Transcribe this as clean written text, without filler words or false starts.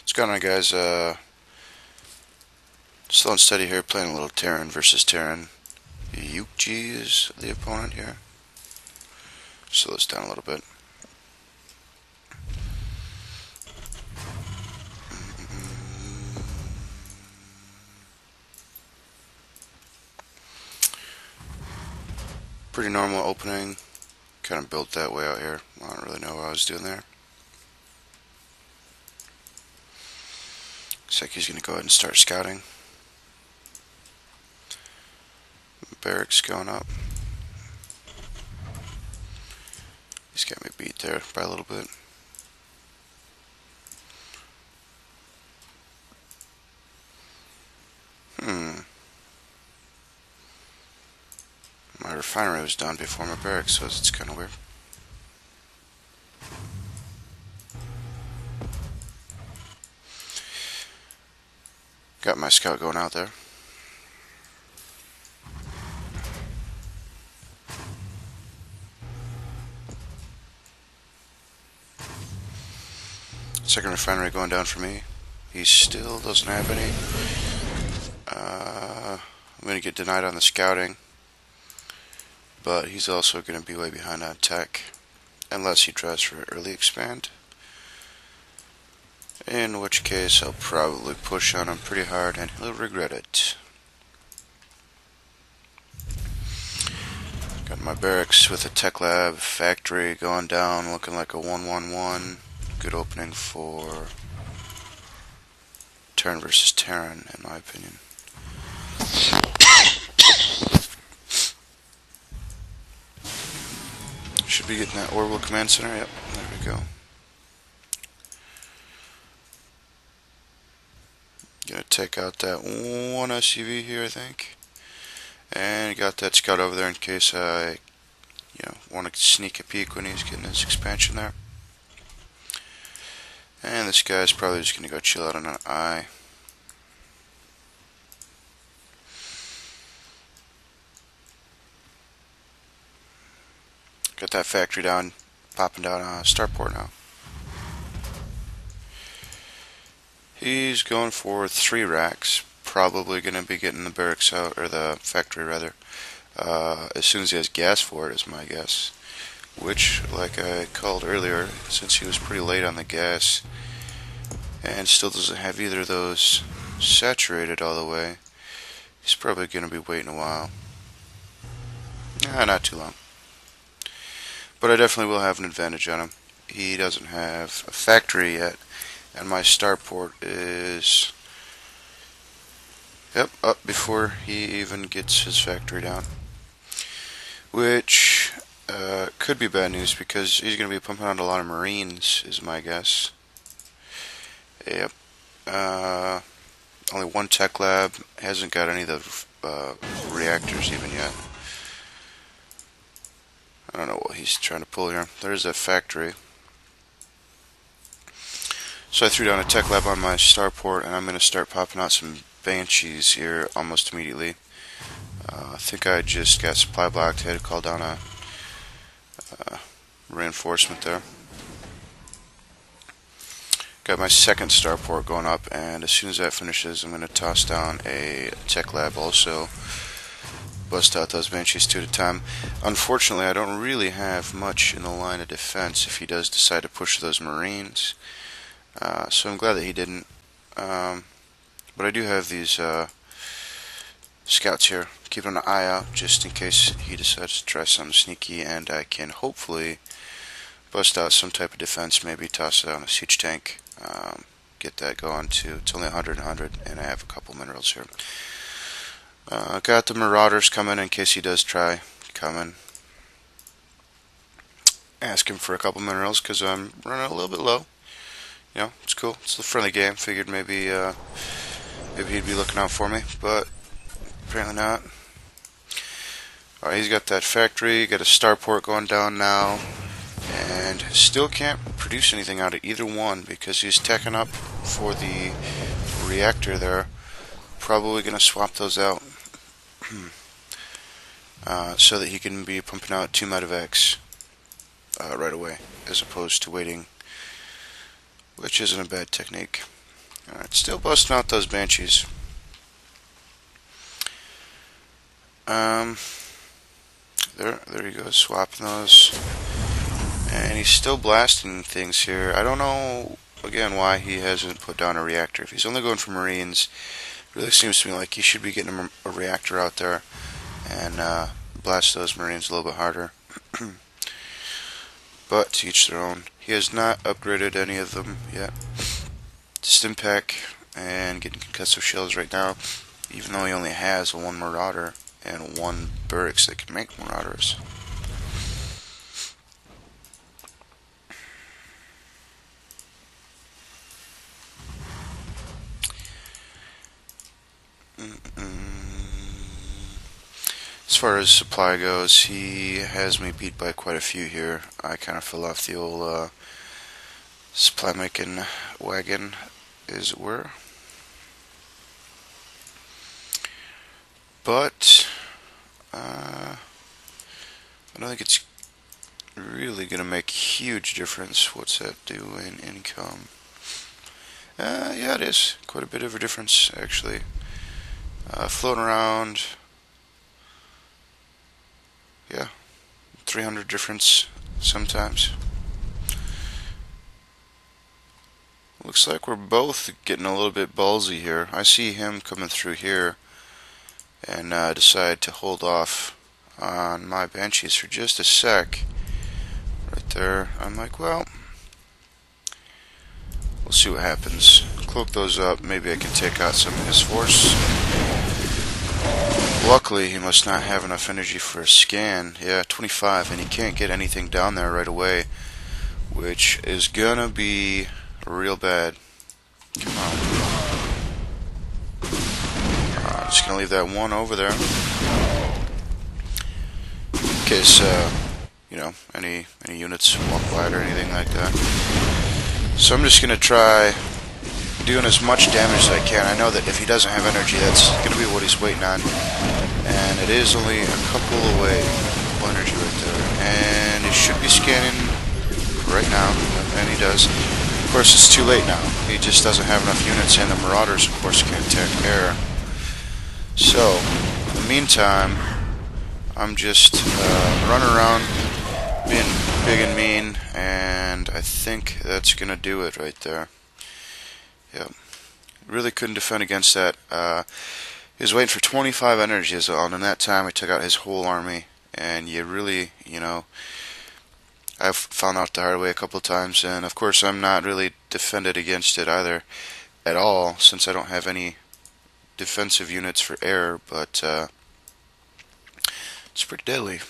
What's going on, guys? SlowNsteady here, playing a little Terran versus Terran. Yookji is the opponent here. Slow this down a little bit. Pretty normal opening. Kind of built that way out here. I don't really know what I was doing there. Looks like he's going to go ahead and start scouting. Barracks going up. He's got me beat there by a little bit. My refinery was done before my barracks was. It's kind of weird. Got my scout going out there. Second refinery going down for me. He still doesn't have any. I'm going to get denied on the scouting. But he's also going to be way behind on tech. Unless he tries for early expand. In which case I'll probably push on him pretty hard and he'll regret it. Got my barracks with a tech lab factory going down, looking like a 1-1-1. Good opening for Terran versus Terran, in my opinion. Should be getting that orbital command center. Yep, there we go. Gonna take out that one SUV here, I think. And got that scout over there in case I, want to sneak a peek when he's getting his expansion there. And this guy's probably just gonna go chill out on an eye. Got that factory down, popping down starport now. He's going for 3 racks. Probably going to be getting the barracks out, or the factory rather, as soon as he has gas for it, is my guess. Which, like I called earlier, since he was pretty late on the gas, and still doesn't have either of those saturated all the way, he's probably going to be waiting a while. Not too long. But I definitely will have an advantage on him. He doesn't have a factory yet, and my starport is up before he even gets his factory down. Which could be bad news because he's going to be pumping out a lot of Marines, is my guess. Yep. Only one tech lab. Hasn't got any of the reactors even yet. I don't know what he's trying to pull here. There's a factory. So I threw down a tech lab on my starport, and I'm going to start popping out some Banshees here almost immediately. I think I just got supply blocked. Had to call down a reinforcement there. Got my second starport going up, and as soon as that finishes, I'm going to toss down a tech lab also. Bust out those Banshees 2 at a time. Unfortunately, I don't really have much in the line of defense if he does decide to push those Marines. So I'm glad that he didn't. But I do have these scouts here. Keeping an eye out just in case he decides to try something sneaky, and I can hopefully bust out some type of defense, maybe toss it on a siege tank. Get that going too. It's only 100 and I have a couple minerals here. Got the Marauders coming in case he does try coming. Ask him for a couple minerals because I'm running a little bit low. It's cool. It's a friendly game. Figured maybe he'd be looking out for me, but apparently not. Alright, he's got that factory, got a starport going down now, and still can't produce anything out of either one because he's teching up for the reactor there. Probably going to swap those out so that he can be pumping out 2 medevacs right away, as opposed to waiting, which isn't a bad technique. Alright, still busting out those Banshees. There he goes, swapping those. And he's still blasting things here. I don't know, again, why he hasn't put down a reactor. If he's only going for Marines, it really seems to me like he should be getting a reactor out there and blast those Marines a little bit harder. But to each their own. He has not upgraded any of them yet. Stimpack and getting concussive shells right now, even though he only has one Marauder and one barracks that can make Marauders. As far as supply goes, he has me beat by quite a few here. I kind of fell off the old supply making wagon, as it were. But I don't think it's really going to make a huge difference. What's that do in income? Yeah, it is. Quite a bit of a difference, actually. Floating around, yeah, 300 difference sometimes. Looks like we're both getting a little bit ballsy here. I see him coming through here and decide to hold off on my Banshees for just a sec. Right there. I'm like, well, we'll see what happens. Cloak those up. Maybe I can take out some of his force. Luckily, he must not have enough energy for a scan. Yeah, 25, and he can't get anything down there right away, which is gonna be real bad. Come on. Just gonna leave that one over there in case you know, any units walk by or anything like that. So I'm just gonna try doing as much damage as I can. I know that if he doesn't have energy, that's gonna be what he's waiting on, and it is only a couple away. Full energy right there, and he should be scanning right now, and he does. Of course, it's too late now. He just doesn't have enough units, and the Marauders, of course, can't attack air. So, in the meantime, I'm just running around, being big and mean, and I think that's going to do it right there. Yep. Really couldn't defend against that. He was waiting for 25 energy as well, and in that time I took out his whole army, and you really, you know, I've found out the hard way a couple of times, and of course I'm not really defended against it either at all, since I don't have any defensive units for air, but it's pretty deadly.